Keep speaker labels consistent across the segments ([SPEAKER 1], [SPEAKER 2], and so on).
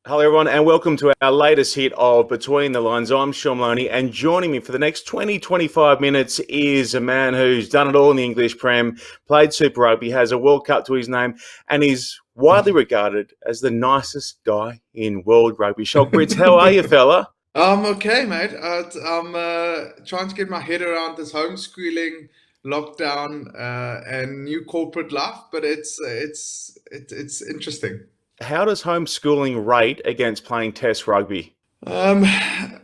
[SPEAKER 1] Hello, everyone, and welcome to our latest hit of Between the Lines. I'm Sean Maloney, and joining me for the next 25 minutes is a man who's done it all in the English Prem, played Super Rugby, has a World Cup to his name, and is widely regarded as the nicest guy in world rugby. Schalk Brits, how are you, fella?
[SPEAKER 2] I'm okay, mate. I'm trying to get my head around this homeschooling, lockdown, and new corporate life, but it's interesting.
[SPEAKER 1] How does homeschooling rate against playing Test rugby?
[SPEAKER 2] Um,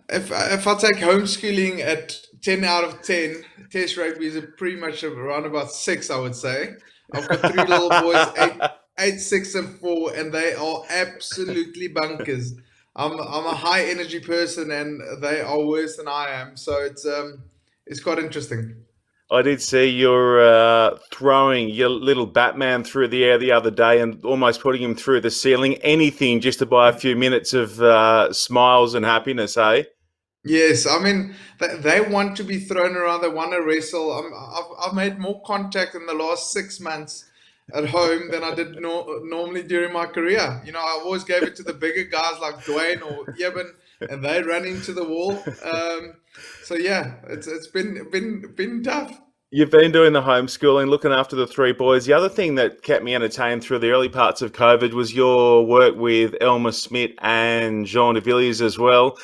[SPEAKER 2] if I take homeschooling at 10 out of 10, test rugby is pretty much around about 6, I would say. I've got three little boys, 8, 6, and 4, and they are absolutely bunkers. I'm a high energy person, and they are worse than I am. So it's quite interesting.
[SPEAKER 1] I did see you're throwing your little Batman through the air the other day and almost putting him through the ceiling. Anything just to buy a few minutes of smiles and happiness, eh?
[SPEAKER 2] Yes, I mean they want to be thrown around. They want to wrestle. I've made more contact in the last 6 months at home than I did normally during my career. I always gave it to the bigger guys like Dwayne or Eben, and they run into the wall. So yeah, it's been tough.
[SPEAKER 1] You've been doing the homeschooling, looking after the three boys. The other thing that kept me entertained through the early parts of COVID was your work with Elmer Smith and Jean de Villiers as well.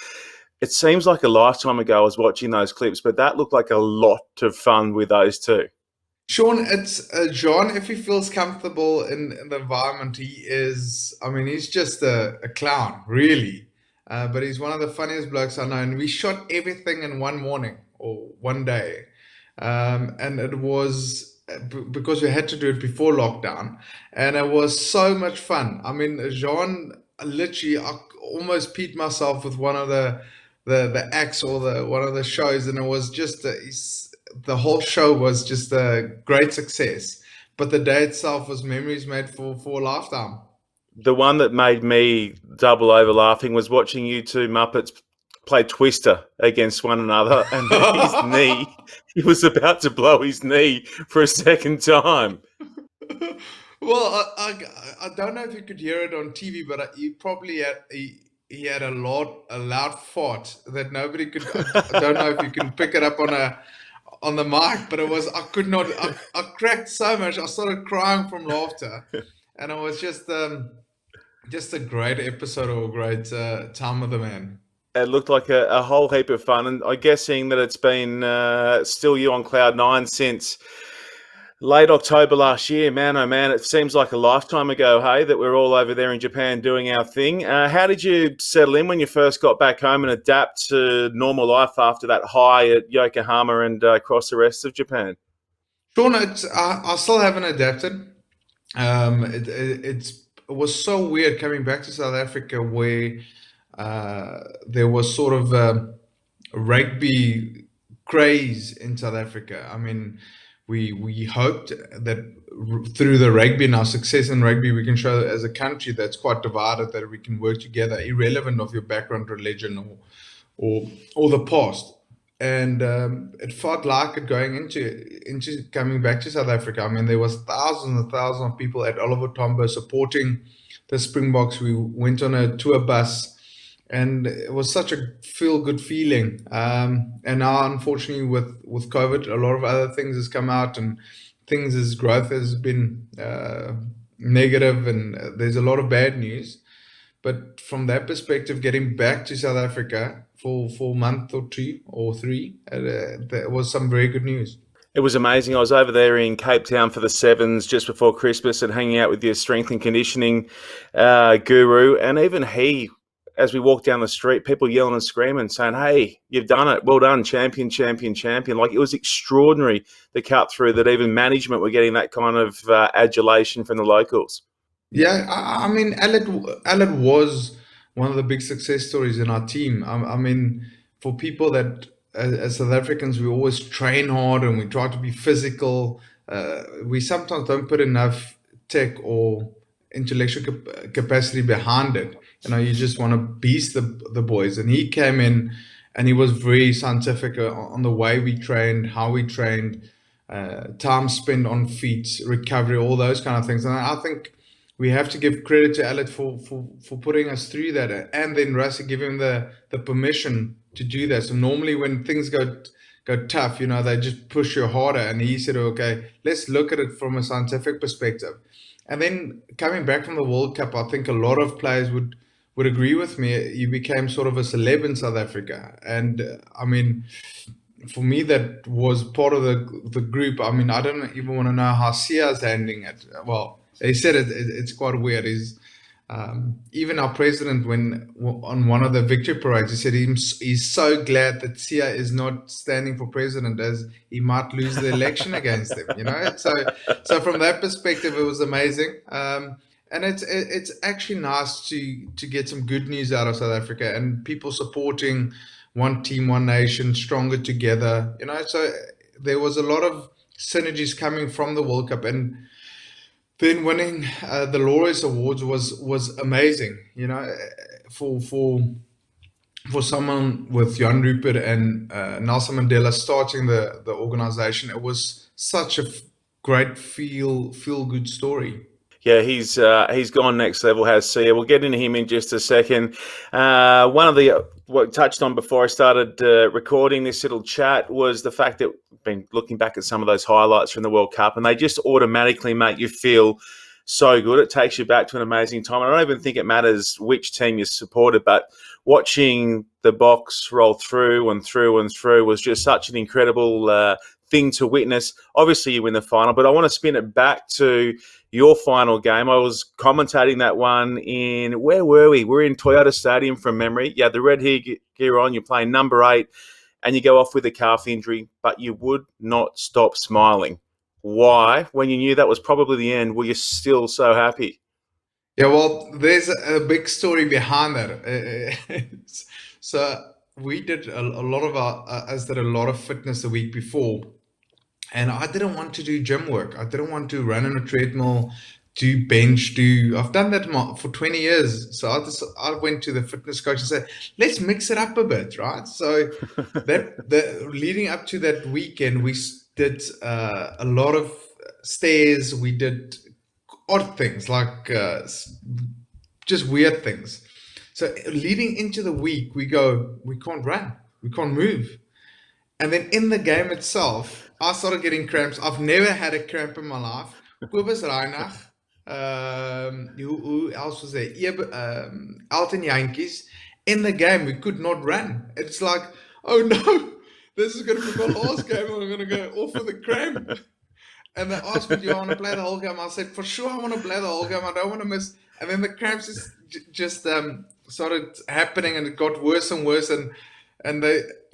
[SPEAKER 1] It seems like a lifetime ago I was watching those clips, but that looked like a lot of fun with those two.
[SPEAKER 2] Sean, it's John. If he feels comfortable in the environment, he is. I mean, he's just a clown, really. But he's one of the funniest blokes I know. And we shot everything in one morning or one day, and it was because we had to do it before lockdown, and it was so much fun. I mean, Jean, literally, I almost peed myself with one of the acts or the one of the shows, and it was just the whole show was just a great success. But the day itself was memories made for a lifetime.
[SPEAKER 1] The one that made me double over laughing was watching you two Muppets play Twister against one another, and his knee, he was about to blow his knee for a second time.
[SPEAKER 2] Well, I don't know if you could hear it on TV, but he probably he had a loud fart that nobody could. I don't know if you can pick it up on the mic, but it was I could not. I cracked so much. I started crying from laughter, and it was just a great episode or a great time with the man.
[SPEAKER 1] It looked like a whole heap of fun, and I'm guessing that it's been still you on cloud nine since late October last year. Man, oh man, it seems like a lifetime ago, hey, that we're all over there in Japan doing our thing. How did you settle in when you first got back home and adapt to normal life after that high at Yokohama and across the rest of Japan?
[SPEAKER 2] Sean, I still haven't adapted. It was so weird coming back to South Africa where there was sort of a rugby craze in South Africa. I mean, we hoped that through the rugby and our success in rugby, we can show that as a country that's quite divided that we can work together, irrelevant of your background, religion, or the past. And it felt like it going into coming back to South Africa. I mean, there was thousands and thousands of people at Oliver Tambo supporting the Springboks. We went on a tour bus, and it was such a feel good feeling. And now, unfortunately, with COVID, a lot of other things has come out, and things as growth has been negative, and there's a lot of bad news. But from that perspective, getting back to South Africa for a month or two or three, there was some very good news.
[SPEAKER 1] It was amazing. I was over there in Cape Town for the Sevens just before Christmas and hanging out with your strength and conditioning guru. And even he, as we walked down the street, people yelling and screaming, saying, "Hey, you've done it. Well done. Champion, champion, champion." Like, it was extraordinary, the cut through that even management were getting that kind of adulation from the locals.
[SPEAKER 2] Yeah, I mean, Aled was one of the big success stories in our team. I mean, for people that, as South Africans, we always train hard and we try to be physical. We sometimes don't put enough tech or intellectual capacity behind it. You just want to beast the boys. And he came in and he was very scientific on the way we trained, how we trained, time spent on feet, recovery, all those kind of things. And I think we have to give credit to Alec for putting us through that, and then Russell give him the permission to do that. So normally when things go tough, they just push you harder. And he said, okay, let's look at it from a scientific perspective. And then coming back from the World Cup, I think a lot of players would agree with me. You became sort of a celeb in South Africa, and I mean, for me, that was part of the group. I mean, I don't even want to know how Sia's handling it. Well, they said it's quite weird. Is even our president, when on one of the victory parades, he said he's so glad that Sia is not standing for president, as he might lose the election against him. So from that perspective, it was amazing. And it's actually nice to get some good news out of South Africa and people supporting one team, one nation, stronger together. So there was a lot of synergies coming from the World Cup, and then winning the Laureus Awards was amazing. For someone with Jan Rupert and Nelson Mandela starting the organization, it was such a great feel good story.
[SPEAKER 1] Yeah, he's gone next level, has Sia. We'll get into him in just a second. One of the what I touched on before I started recording this little chat was the fact that I've been looking back at some of those highlights from the World Cup, and they just automatically make you feel so good. It takes you back to an amazing time. I don't even think it matters which team you supported, but watching the box roll through and through and through was just such an incredible thing to witness. Obviously, you win the final, but I want to spin it back to your final game. I was commentating that one in, where were we? We're in Toyota Stadium from memory. Yeah, the red gear on, you're playing number 8, and you go off with a calf injury, but you would not stop smiling. Why? When you knew that was probably the end, were you still so happy?
[SPEAKER 2] Yeah, well, there's a big story behind that. So we did a lot of us did a lot of fitness the week before, and I didn't want to do gym work. I didn't want to run on a treadmill, do bench, I've done that for 20 years. So I went to the fitness coach and said, let's mix it up a bit, right? So the leading up to that weekend, we did a lot of stairs. We did odd things like just weird things. So leading into the week, we can't run, we can't move. And then in the game itself, I started getting cramps. I've never had a cramp in my life. Kobus Reinach, who else was there? Alton Yankees. In the game, we could not run. It's like, oh no, this is going to be my last game. I'm going to go off with a cramp. And they asked me, do you want to play the whole game? I said, for sure, I want to play the whole game. I don't want to miss. And then the cramps just started happening, and it got worse and worse. And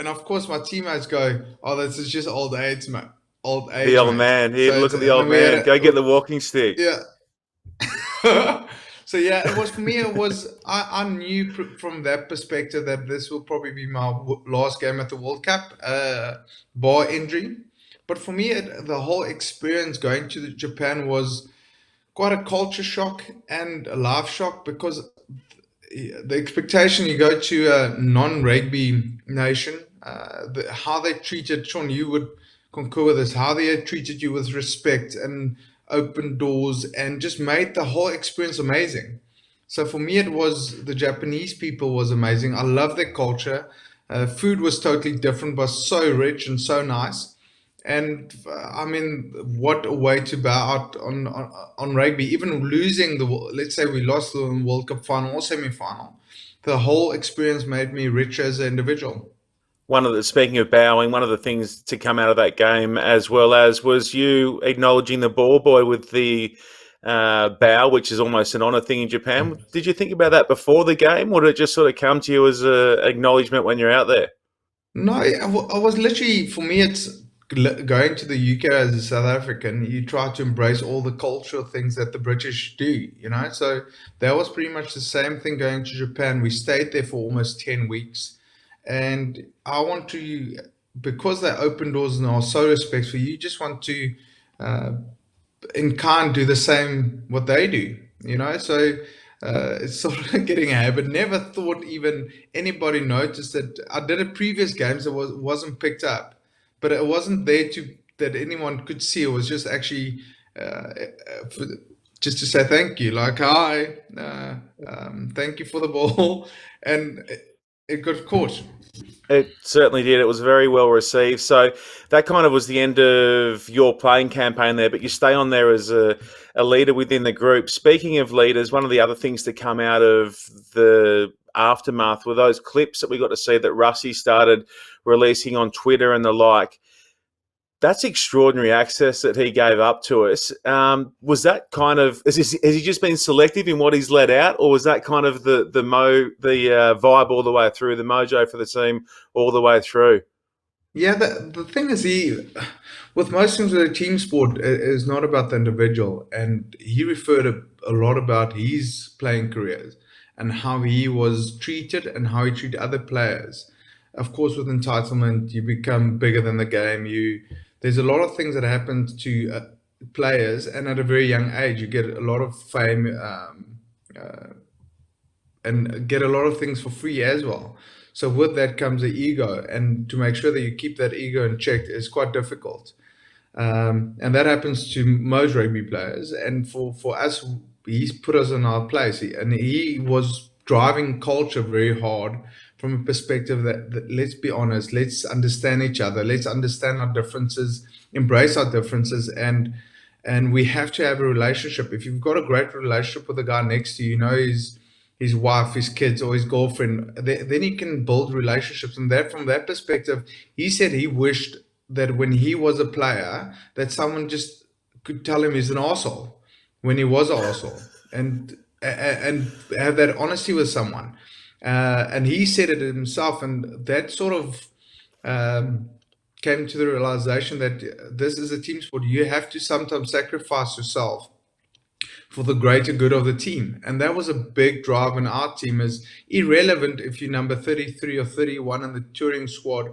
[SPEAKER 2] of course my teammates go, oh, this is just old age, man. Old age.
[SPEAKER 1] The old man. Here, look at the old man. Go get the walking stick.
[SPEAKER 2] Yeah. So yeah, it was for me. It was I knew from that perspective that this will probably be my last game at the World Cup, bar injury. But for me, the whole experience going to Japan was quite a culture shock and a life shock, because the expectation, you go to a non-rugby nation, how they treated Sean, you would concur with this, how they treated you with respect and open doors, and just made the whole experience amazing. So for me, it was the Japanese people was amazing. I love their culture. Food was totally different, but so rich and so nice. And I mean, what a way to bow out on rugby. Even losing let's say we lost the World Cup final or semi-final, the whole experience made me richer as an individual.
[SPEAKER 1] Speaking of bowing, one of the things to come out of that game, as well as, was you acknowledging the ball boy with the bow, which is almost an honour thing in Japan. Did you think about that before the game, or did it just sort of come to you as an acknowledgement when you're out there?
[SPEAKER 2] No, I was literally, for me, it's going to the UK as a South African. You try to embrace all the cultural things that the British do. So that was pretty much the same thing going to Japan. We stayed there for almost 10 weeks. And I want to, because they open doors and are so respectful, you just want to, in kind, do the same what they do. So it's sort of getting a habit. Never thought even anybody noticed that I did it previous games. It wasn't picked up, but it wasn't there that anyone could see. It was just actually just to say thank you, like, hi, thank you for the ball, and it got caught.
[SPEAKER 1] It certainly did. It was very well received. So that kind of was the end of your playing campaign there, but you stay on there as a leader within the group. Speaking of leaders, one of the other things to come out of the aftermath were those clips that we got to see that Russie started releasing on Twitter and the like. That's extraordinary access that he gave up to us. Was that kind of has he just been selective in what he's let out, or was that kind of the vibe all the way through, the mojo for the team all the way through?
[SPEAKER 2] Yeah, the thing is, with most things with a team sport, is not about the individual, and he referred a lot about his playing careers and how he was treated and how he treated other players. Of course, with entitlement, you become bigger than the game. There's a lot of things that happen to players, and at a very young age, you get a lot of fame. And get a lot of things for free as well. So with that comes the ego, and to make sure that you keep that ego in check is quite difficult. And that happens to most rugby players. And for us, he's put us in our place, and he was driving culture very hard from a perspective that let's be honest, let's understand each other, let's understand our differences, embrace our differences, and we have to have a relationship. If you've got a great relationship with the guy next to you, you know his wife, his kids, or his girlfriend, then he can build relationships. And that, from that perspective, he said he wished that when he was a player, that someone just could tell him he's an arsehole when he was an arsehole, and have that honesty with someone. And he said it himself, and that sort of came to the realization that this is a team sport. You have to sometimes sacrifice yourself for the greater good of the team. And that was a big drive in our team. Is irrelevant if you're number 33 or 31 in the touring squad,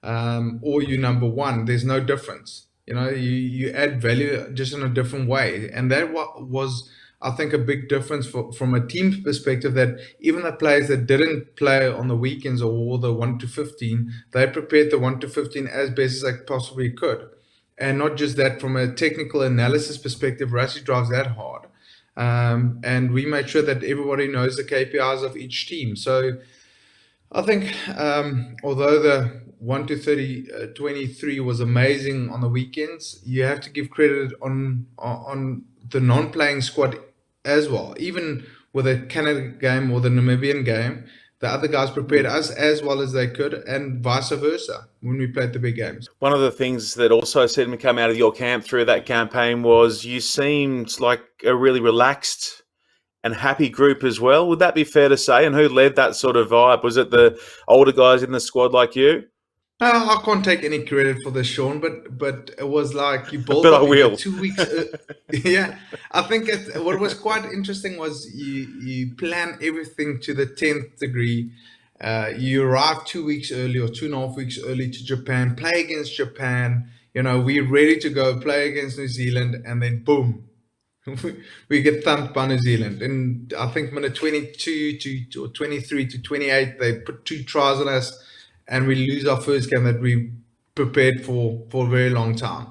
[SPEAKER 2] or you number one. There's no difference. You know, you add value just in a different way. And that was, I think, a big difference from a team perspective, that even the players that didn't play on the weekends or wore the 1 to 15, they prepared the 1 to 15 as best as they possibly could. And not just that, from a technical analysis perspective, Rassie drives that hard. And we made sure that everybody knows the KPIs of each team. So I think, although the 1 to 23 was amazing on the weekends, you have to give credit on the non-playing squad as well. Even with the Canada game or the Namibian game, the other guys prepared us as well as they could, and vice versa when we played the big games.
[SPEAKER 1] One of the things that also seemed to come out of your camp through that campaign was you seemed like a really relaxed and happy group as well. Would that be fair to say? And who led that sort of vibe? Was it the older guys in the squad like you?
[SPEAKER 2] I can't take any credit for this, Sean, but it was like you build
[SPEAKER 1] But I
[SPEAKER 2] up. You get
[SPEAKER 1] will.
[SPEAKER 2] 2 weeks. Yeah, I think what was quite interesting was you plan everything to the 10th degree. You arrive 2 weeks early or 2.5 weeks early to Japan, play against Japan. You know, we're ready to go play against New Zealand, and then boom, we get thumped by New Zealand. And I think minute 22 to or 23 to 28, they put 2 tries on us, and we lose our first game that we prepared for a very long time.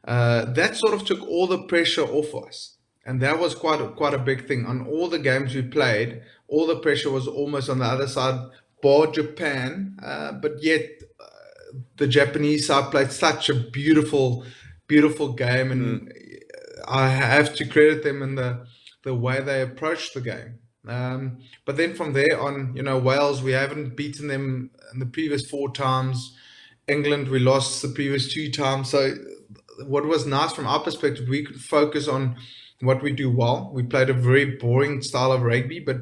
[SPEAKER 2] That sort of took all the pressure off us, and that was quite a big thing. On all the games we played, all the pressure was almost on the other side, bar Japan, but yet the Japanese side played such a beautiful game,
[SPEAKER 1] Mm.
[SPEAKER 2] and I have to credit them in the way they approached the game. But then from there on, you know, Wales, we haven't beaten them in the previous 4 times. England, we lost the previous 2 times. So what was nice from our perspective, we could focus on what we do well. We played a very boring style of rugby, but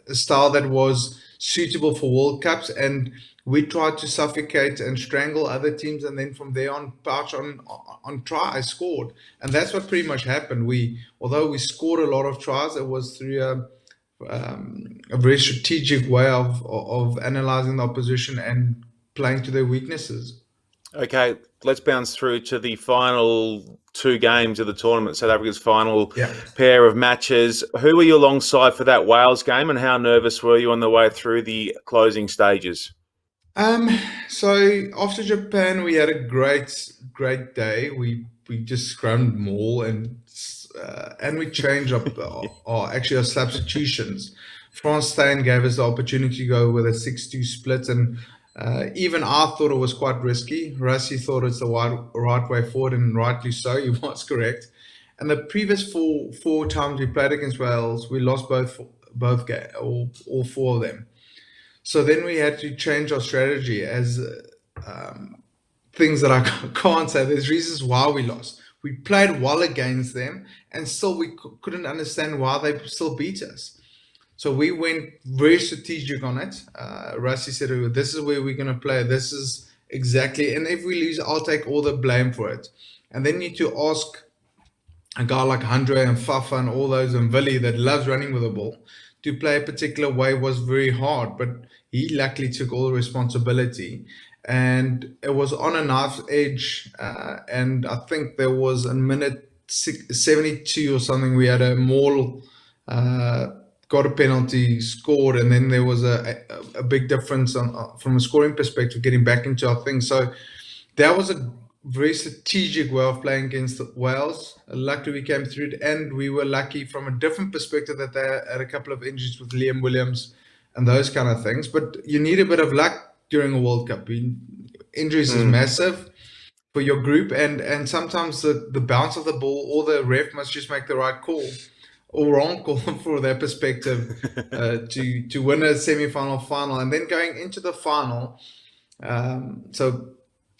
[SPEAKER 2] a style that was suitable for World Cups, and we tried to suffocate and strangle other teams, and then from there on, pouch on tries scored, and that's what pretty much happened. Although we scored a lot of tries, it was through a very strategic way of analyzing the opposition and playing to their weaknesses.
[SPEAKER 1] Okay, let's bounce through to the final 2 games of the tournament, South Africa's final
[SPEAKER 2] Yeah.
[SPEAKER 1] pair of matches. Who were you alongside for that Wales game, and how nervous were you on the way through the closing stages?
[SPEAKER 2] Um, so after Japan, we had a great day. We just scrummed more, and and we changed our substitutions. France Stein gave us the opportunity to go with a 6-2 split, and even I thought it was quite risky. Rassi thought it's the right way forward, and rightly so. He was correct. And the previous four times we played against Wales, we lost both games, all four of them. So then we had to change our strategy as things that I can't say. There's reasons why we lost. We played well against them, and still we couldn't understand why they still beat us. So we went very strategic on it. Rassi said, "This is where we're going to play. This is exactly. And if we lose, I'll take all the blame for it." And then you need to ask a guy like Andre and Fafa and all those and Willie that loves running with the ball to play a particular way was very hard. But he luckily took all the responsibility. And it was on a knife's edge. And I think there was a minute 72 or something. We had a maul, got a penalty, scored, and then there was a big difference from a scoring perspective, getting back into our thing. So that was a very strategic way of playing against Wales. Luckily, we came through it, and we were lucky from a different perspective that they had a couple of injuries with Liam Williams and those kind of things. But you need a bit of luck during a World Cup. Injuries is massive for your group, and sometimes the bounce of the ball or the ref must just make the right call or wrong call for their perspective to win a semi-final, final, and then going into the final. So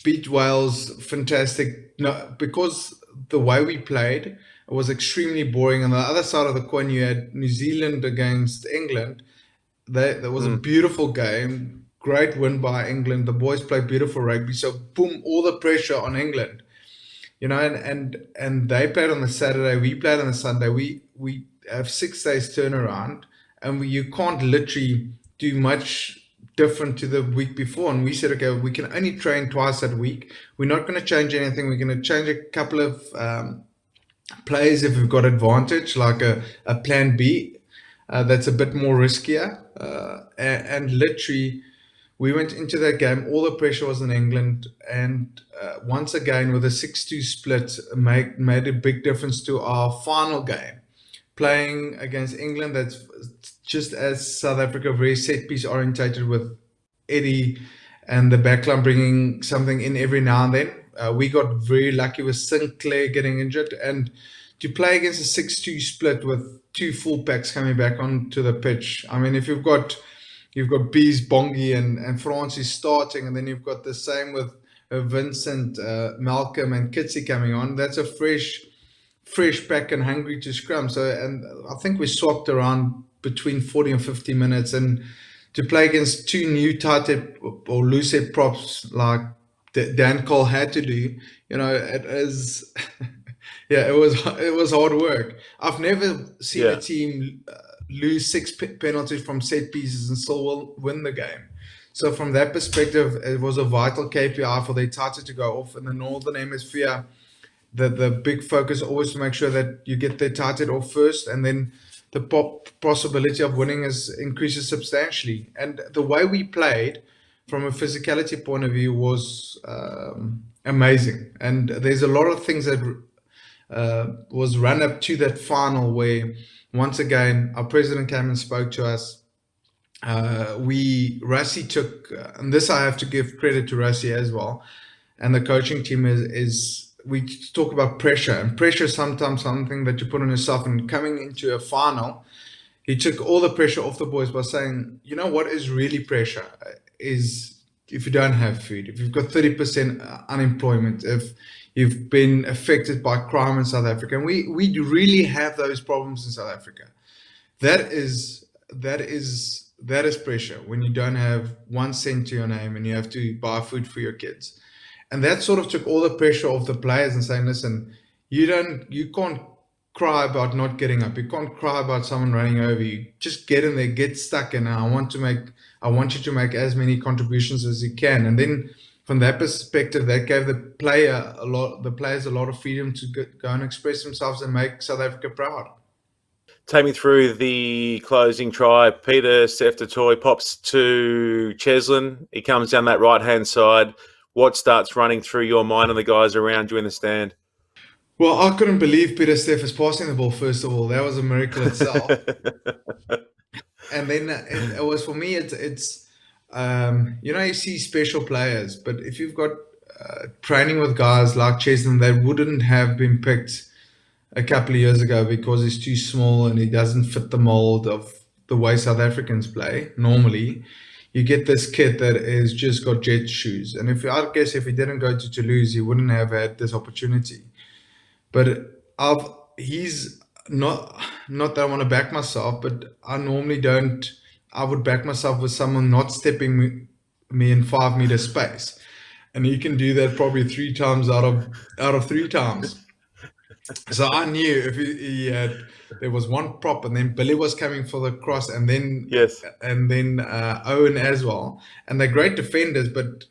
[SPEAKER 2] beat Wales, fantastic. No, because the way we played, it was extremely boring. On the other side of the coin, you had New Zealand against England. There was a beautiful game, great win by England. The boys played beautiful rugby. So boom, all the pressure on England. And they played on the Saturday. We played on the Sunday. We have 6 days turnaround, and you can't literally do much different to the week before. And we said, okay, we can only train twice that week. We're not going to change anything. We're going to change a couple of plays if we've got advantage, like a plan B that's a bit more riskier. And literally, we went into that game. All the pressure was in England, and once again, with a 6-2 split, made a big difference to our final game. Playing against England, that's just as South Africa, very set piece orientated with Eddie and the backline bringing something in every now and then. We got very lucky with Sinclair getting injured, and to play against a 6-2 split with 2 full packs coming back onto the pitch. I mean, if you've got Bees, Bongi, and Francis starting, and then you've got the same with Vincent, Malcolm, and Kitsy coming on. That's a fresh pack and hungry to scrum. So, and I think we swapped around between 40 and 50 minutes, and to play against 2 new tight or loose head props like Dan Cole had to do, it is, yeah, it was hard work. I've never seen a team lose 6 penalties from set pieces and still will win the game. So from that perspective, it was a vital KPI for the tighter to go off in the Northern Hemisphere. The big focus always to make sure that you get the tighter off first, and then the possibility of winning increases substantially. And the way we played from a physicality point of view was amazing. And there's a lot of things that was run up to that final where, once again, our president came and spoke to us. Rassi took, and this I have to give credit to Rassi as well, and the coaching team is we talk about pressure, and pressure is sometimes something that you put on yourself. And coming into a final, he took all the pressure off the boys by saying, you know what is really pressure is if you don't have food, if you've got 30% unemployment, if you've been affected by crime in South Africa. And we really have those problems in South Africa. That is pressure when you don't have 1 cent to your name and you have to buy food for your kids. And that sort of took all the pressure off the players and saying, listen, you can't cry about not getting up. You can't cry about someone running over you. Just get in there, get stuck in. And I want you to make as many contributions as you can. And then from that perspective, that gave the players a lot of freedom to go and express themselves and make South Africa proud.
[SPEAKER 1] Take me through the closing try. Peter Seftatoy pops to Cheslin. He comes down that right-hand side. What starts running through your mind and the guys around you in the stand?
[SPEAKER 2] Well, I couldn't believe Peter Steph passing the ball, first of all. That was a miracle itself. And then it was for me, you see special players, but if you've got training with guys like Chesney, they wouldn't have been picked a couple of years ago because he's too small and he doesn't fit the mold of the way South Africans play normally. You get this kid that has just got jet shoes, and I guess if he didn't go to Toulouse, he wouldn't have had this opportunity. But he's not that I want to back myself, but I normally don't. I would back myself with someone not stepping me in 5 meter space, and he can do that probably three times out of three times. So I knew if he had, there was one prop, and then Billy was coming for the cross, and then
[SPEAKER 1] Yes.
[SPEAKER 2] Owen as well, and they're great defenders, but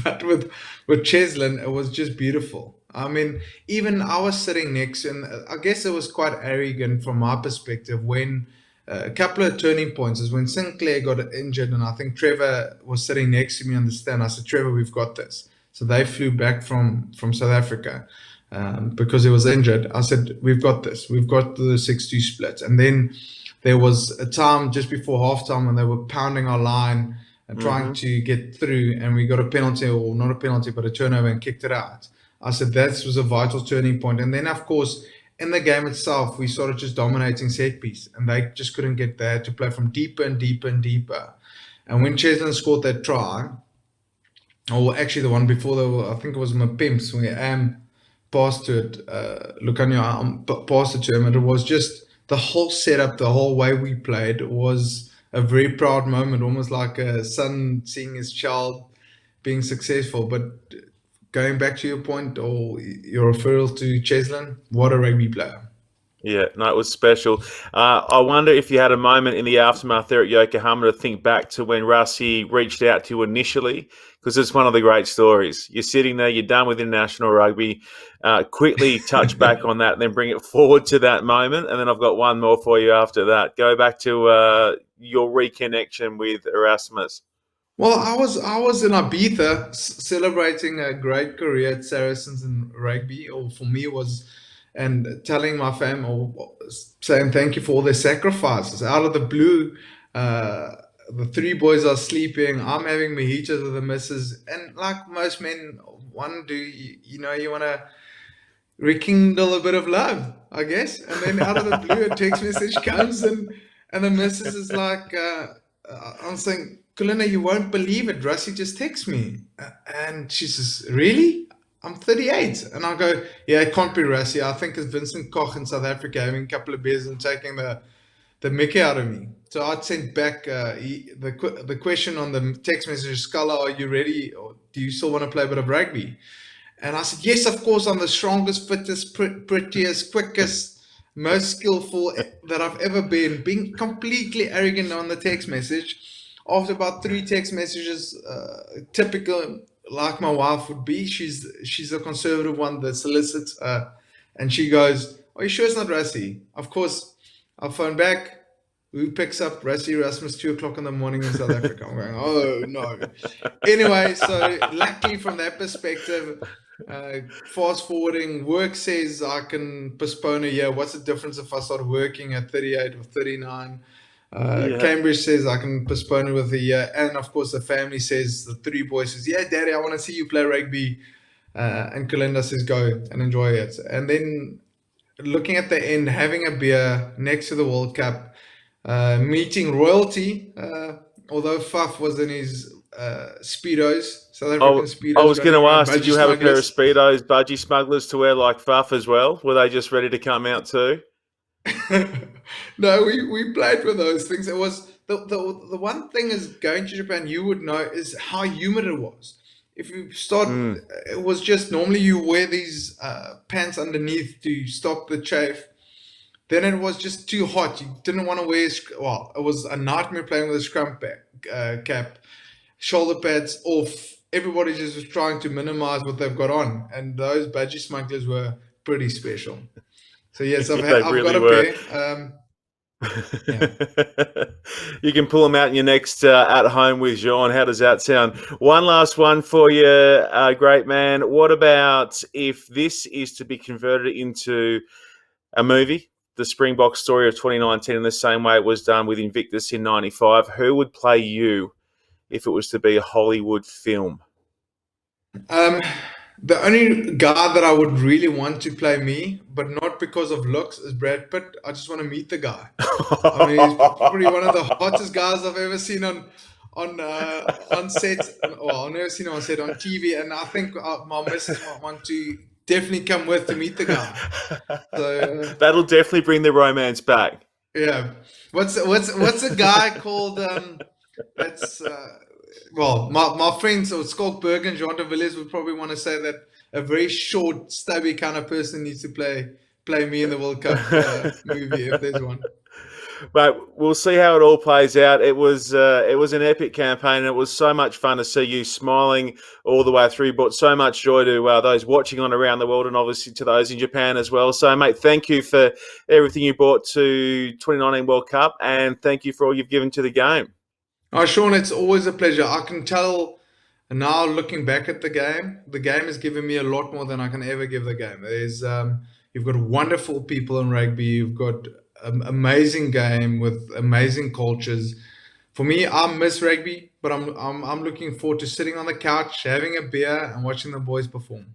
[SPEAKER 2] but with Cheslin, it was just beautiful. I mean, even I was sitting next to, and I guess it was quite arrogant from my perspective when a couple of turning points is when Sinclair got injured, and I think Trevor was sitting next to me on the stand. I said, Trevor, we've got this. So they flew back from South Africa because he was injured. I said, we've got this. We've got the 6-2 split. And then there was a time just before halftime when they were pounding our line and trying to get through, and we got a penalty, or not a penalty, but a turnover, and kicked it out. I said that was a vital turning point. And then, of course, in the game itself, we started just dominating set piece, and they just couldn't get there to play from deeper and deeper and deeper. And when Cheslin scored that try, or actually the one before, I think it was Mapimps, when passed to it, Lucanio passed it to him, and it was just the whole setup, the whole way we played was a very proud moment, almost like a son seeing his child being successful. But going back to your point or your referral to Cheslin, what a rugby player.
[SPEAKER 1] Yeah, no, it was special. I wonder if you had a moment in the aftermath there at Yokohama to think back to when Rassie reached out to you initially, because it's one of the great stories. You're sitting there, you're done with international rugby. Quickly touch back on that and then bring it forward to that moment. And then I've got one more for you after that. Go back to your reconnection with Erasmus.
[SPEAKER 2] Well, I was in Ibiza celebrating a great career at Saracens in rugby, or for me was, and telling my fam, or saying thank you for all their sacrifices. Out of the blue, the three boys are sleeping. I'm having mojitos with the missus, and like most men want to do, you want to rekindle a bit of love, I guess. And then out of the blue, a text message comes, and the missus is like, I'm saying, Kulina, you won't believe it. Russie just texts me. And she says, really? I'm 38. And I go, yeah, it can't be Russie. I think it's Vincent Koch in South Africa having a couple of beers and taking the mickey out of me. So I'd sent back the question on the text message, Scala, are you ready? Or do you still want to play a bit of rugby? And I said, yes, of course, I'm the strongest, fittest, prettiest, quickest, most skillful that I've ever been. Being completely arrogant on the text message. After about 3 text messages, typical like my wife would be, she's a conservative one that solicits, and she goes, are you sure it's not Rassie? Of course, I'll phone back. Who picks up Rassie Erasmus 2 o'clock in the morning in South Africa? I'm going, oh no. Anyway, so luckily from that perspective, fast forwarding, work says I can postpone a year. What's the difference if I start working at 38 or 39?
[SPEAKER 1] Yeah.
[SPEAKER 2] Cambridge says I can postpone it with a year. And of course, the family says, the three boys says, yeah, daddy, I want to see you play rugby. And Kalinda says, go and enjoy it. And then looking at the end, having a beer next to the World Cup, meeting royalty, although Faf was in his Speedos, South African
[SPEAKER 1] I
[SPEAKER 2] Speedos,
[SPEAKER 1] was going
[SPEAKER 2] running
[SPEAKER 1] to
[SPEAKER 2] around
[SPEAKER 1] ask, did
[SPEAKER 2] budgie
[SPEAKER 1] you have a pair of
[SPEAKER 2] smugglers.
[SPEAKER 1] Speedos, budgie smugglers to wear like Fuff as well? Were they just ready to come out too?
[SPEAKER 2] No, we played with those things. It was the one thing is going to Japan, you would know is how humid it was. If you start,
[SPEAKER 1] Mm.
[SPEAKER 2] it was just normally you wear these pants underneath to stop the chafe. Then it was just too hot. You didn't want to wear. Well, it was a nightmare playing with a scrum cap, shoulder pads off. Everybody just was trying to minimize what they've got on, and those budgie smugglers were pretty special. So yes,
[SPEAKER 1] Yeah, they
[SPEAKER 2] I've got
[SPEAKER 1] really
[SPEAKER 2] a
[SPEAKER 1] were.
[SPEAKER 2] pair. Yeah.
[SPEAKER 1] You can pull them out in your next at home with Jean. How does that sound? One last one for you, great man. What about if this is to be converted into a movie, the Springboks story of 2019, in the same way it was done with Invictus in '95? Who would play you if it was to be a Hollywood film?
[SPEAKER 2] Um, the only guy that I would really want to play me, but not because of looks, is Brad Pitt. I just want to meet the guy. I mean, he's probably one of the hottest guys I've ever seen on set. Well, I've never seen him on set on TV, and I think my missus might want to definitely come with to meet the guy. So
[SPEAKER 1] That'll definitely bring the romance back.
[SPEAKER 2] yeah, what's a guy called? That's well, my friends, so Schalk Brits and Jean de Villiers would probably want to say that a very short, stubby kind of person needs to play me in the World Cup movie if there's one.
[SPEAKER 1] But we'll see how it all plays out. It was an epic campaign, and it was so much fun to see you smiling all the way through. Brought so much joy to those watching on around the world, and obviously to those in Japan as well. So, mate, thank you for everything you brought to 2019 World Cup, and thank you for all you've given to the game.
[SPEAKER 2] Oh, Sean, it's always a pleasure. I can tell now, looking back at the game has given me a lot more than I can ever give the game. You've got wonderful people in rugby. You've got an amazing game with amazing cultures. For me, I miss rugby, but I'm looking forward to sitting on the couch, having a beer, and watching the boys perform.